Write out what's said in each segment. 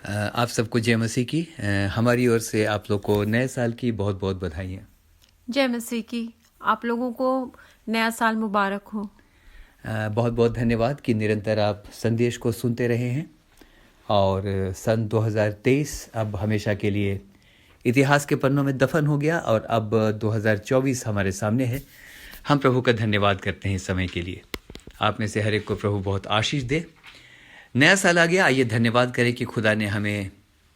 आप सबको जय मसीह की। हमारी ओर से आप लोग को नए साल की बहुत बहुत बधाइयाँ। जय मसीह की। आप लोगों को नया साल मुबारक हो। बहुत बहुत धन्यवाद कि निरंतर आप संदेश को सुनते रहे हैं और सन 2023 अब हमेशा के लिए इतिहास के पन्नों में दफन हो गया और अब 2024 हमारे सामने है। हम प्रभु का धन्यवाद करते हैं इस समय के लिए। आप में से हर एक को प्रभु बहुत आशीष दे। नया साल आ गया, आइए धन्यवाद करें कि खुदा ने हमें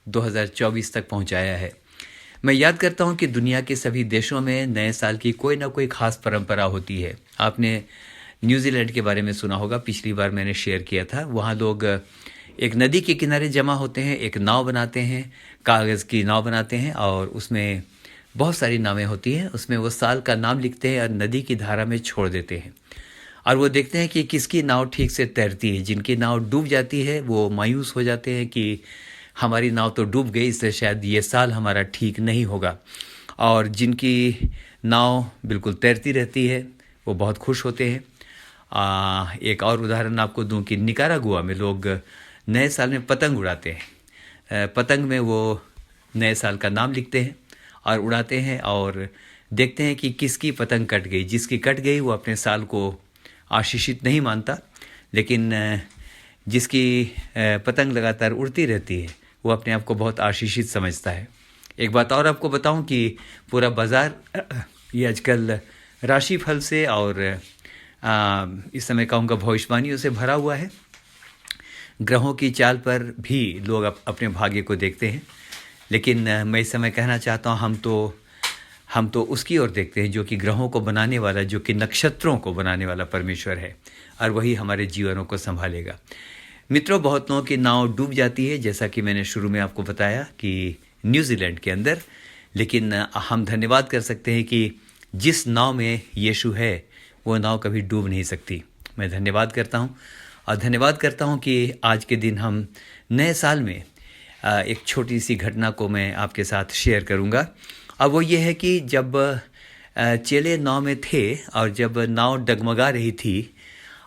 2024 तक पहुंचाया है। मैं याद करता हूं कि दुनिया के सभी देशों में नए साल की कोई ना कोई खास परंपरा होती है। आपने न्यूजीलैंड के बारे में सुना होगा, पिछली बार मैंने शेयर किया था। वहाँ लोग एक नदी के किनारे जमा होते हैं, एक नाव बनाते हैं, कागज़ की नाव बनाते हैं और उसमें बहुत सारी नावें होती हैं। उसमें वो साल का नाम लिखते हैं और नदी की धारा में छोड़ देते हैं और वो देखते हैं कि किसकी नाव ठीक से तैरती है। जिनकी नाव डूब जाती है वो मायूस हो जाते हैं कि हमारी नाव तो डूब गई, इससे शायद ये साल हमारा ठीक नहीं होगा। और जिनकी नाव बिल्कुल तैरती रहती है वो बहुत खुश होते हैं। एक और उदाहरण आपको दूं कि निकारागुआ में लोग नए साल में पतंग उड़ाते हैं। पतंग में वो नए साल का नाम लिखते हैं और उड़ाते हैं और देखते हैं कि किसकी पतंग कट गई। जिसकी कट गई वो अपने साल को आशीषित नहीं मानता, लेकिन जिसकी पतंग लगातार उड़ती रहती है वो अपने आप को बहुत आशीषित समझता है। एक बात और आपको बताऊं कि पूरा बाज़ार ये आजकल राशिफल से और इस समय कहूँगा भविष्यवाणियों से भरा हुआ है। ग्रहों की चाल पर भी लोग अपने भाग्य को देखते हैं, लेकिन मैं इस समय कहना चाहता हूँ हम तो उसकी ओर देखते हैं जो कि ग्रहों को बनाने वाला, जो कि नक्षत्रों को बनाने वाला परमेश्वर है और वही हमारे जीवनों को संभालेगा। मित्रों, बहुत लोगों की नाव डूब जाती है, जैसा कि मैंने शुरू में आपको बताया कि न्यूजीलैंड के अंदर, लेकिन हम धन्यवाद कर सकते हैं कि जिस नाव में यीशु है वो नाव कभी डूब नहीं सकती। मैं धन्यवाद करता हूँ और धन्यवाद करता हूँ कि आज के दिन हम नए साल में एक छोटी सी घटना को मैं आपके साथ शेयर करूँगा। अब वो ये है कि जब चेले नाव में थे और जब नाव डगमगा रही थी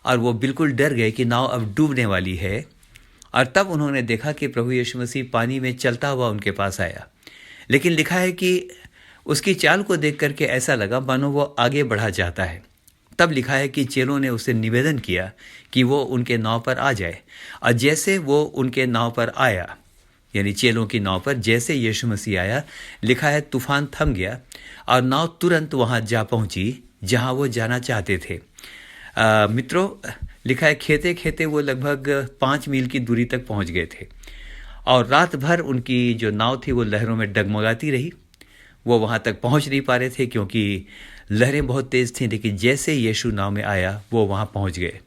और वो बिल्कुल डर गए कि नाव अब डूबने वाली है, और तब उन्होंने देखा कि प्रभु यीशु मसीह पानी में चलता हुआ उनके पास आया। लेकिन लिखा है कि उसकी चाल को देख करके ऐसा लगा मानो वो आगे बढ़ा चाहता है। तब लिखा है कि चेलों ने उससे निवेदन किया कि वो उनके नाव पर आ जाए, और जैसे वो उनके नाव पर आया, यानी चेलों की नाव पर जैसे यीशु मसीह आया, लिखा है तूफान थम गया और नाव तुरंत वहाँ जा पहुँची जहाँ वो जाना चाहते थे। मित्रों, लिखा है खेते खेते वो लगभग 5 मील की दूरी तक पहुँच गए थे और रात भर उनकी जो नाव थी वो लहरों में डगमगाती रही। वो वहाँ तक पहुँच नहीं पा रहे थे क्योंकि लहरें बहुत तेज़ थीं, लेकिन जैसे यीशु नाव में आया वो वहाँ पहुँच गए।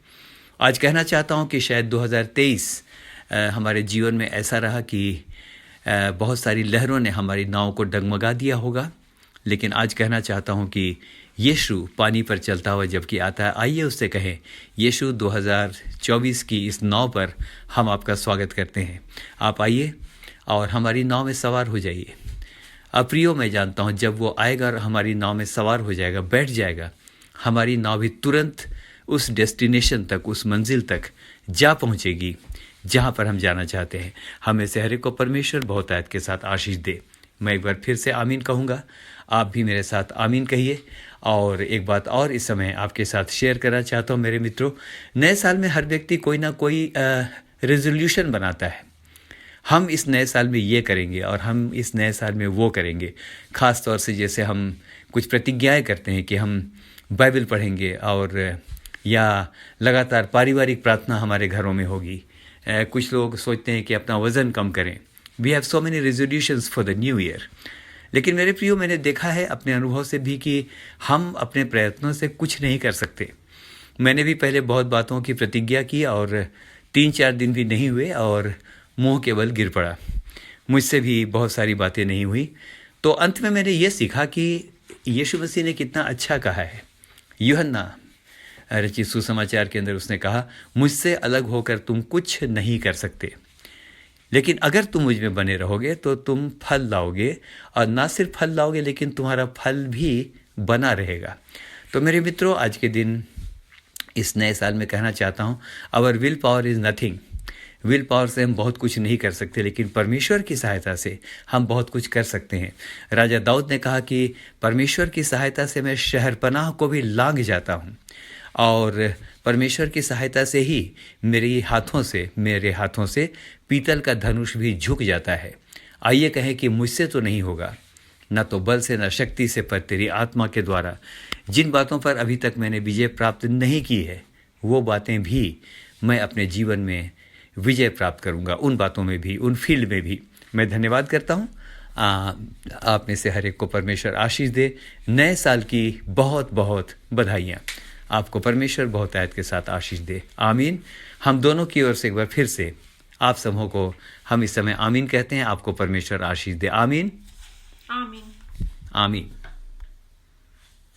आज कहना चाहता हूँ कि शायद 2023 हमारे जीवन में ऐसा रहा कि बहुत सारी लहरों ने हमारी नाव को डगमगा दिया होगा, लेकिन आज कहना चाहता हूँ कि यीशु पानी पर चलता हुआ जबकि आता है, आइए उससे कहें, यीशु 2024 की इस नाव पर हम आपका स्वागत करते हैं। आप आइए और हमारी नाव में सवार हो जाइए। प्रियो, मैं जानता हूँ जब वो आएगा और हमारी नाव में सवार हो जाएगा, बैठ जाएगा, हमारी नाव भी तुरंत उस डेस्टिनेशन तक, उस मंजिल तक जा पहुँचेगी जहाँ पर हम जाना चाहते हैं। हमें से हर एक को परमेश्वर बहुतायत के साथ आशीष दे। मैं एक बार फिर से आमीन कहूँगा, आप भी मेरे साथ आमीन कहिए। और एक बात और इस समय आपके साथ शेयर करना चाहता हूँ मेरे मित्रों, नए साल में हर व्यक्ति कोई ना कोई रेजोल्यूशन बनाता है। हम इस नए साल में ये करेंगे और हम इस नए साल में वो करेंगे। ख़ास तौर से जैसे हम कुछ प्रतिज्ञाएं करते हैं कि हम बाइबल पढ़ेंगे और या लगातार पारिवारिक प्रार्थना हमारे घरों में होगी। कुछ लोग सोचते हैं कि अपना वज़न कम करें। We have so many resolutions for the new year. लेकिन मेरे प्रियो, मैंने देखा है अपने अनुभव से भी कि हम अपने प्रयत्नों से कुछ नहीं कर सकते। मैंने भी पहले बहुत बातों की प्रतिज्ञा की और 3-4 दिन भी नहीं हुए और मुंह के बल गिर पड़ा। मुझसे भी बहुत सारी बातें नहीं हुई। तो अंत में मैंने ये सीखा कि यीशु मसीह ने कितना अच्छा कहा है। यूहन्ना रचित सुसमाचार के अंदर उसने कहा, मुझसे अलग होकर तुम कुछ नहीं कर सकते, लेकिन अगर तुम मुझ में बने रहोगे तो तुम फल लाओगे, और ना सिर्फ फल लाओगे लेकिन तुम्हारा फल भी बना रहेगा। तो मेरे मित्रों, आज के दिन इस नए साल में कहना चाहता हूँ, our will power is nothing, will power से हम बहुत कुछ नहीं कर सकते, लेकिन परमेश्वर की सहायता से हम बहुत कुछ कर सकते हैं। राजा दाऊद ने कहा कि परमेश्वर की सहायता से मैं शहरपनाह को भी लांघ जाता हूँ, और परमेश्वर की सहायता से ही मेरे हाथों से पीतल का धनुष भी झुक जाता है। आइए कहें कि मुझसे तो नहीं होगा, न तो बल से न शक्ति से, पर तेरी आत्मा के द्वारा जिन बातों पर अभी तक मैंने विजय प्राप्त नहीं की है, वो बातें भी मैं अपने जीवन में विजय प्राप्त करूंगा, उन बातों में भी, उन फील्ड में भी। मैं धन्यवाद करता हूँ। आप में से हर एक को परमेश्वर आशीष दे। नए साल की बहुत बहुत बधाइयाँ। आपको परमेश्वर बहुत आयत के साथ आशीष दे। आमीन। हम दोनों की ओर से एक बार फिर से आप समूह को हम इस समय आमीन कहते हैं। आपको परमेश्वर आशीष दे। आमीन, आमीन, आमीन।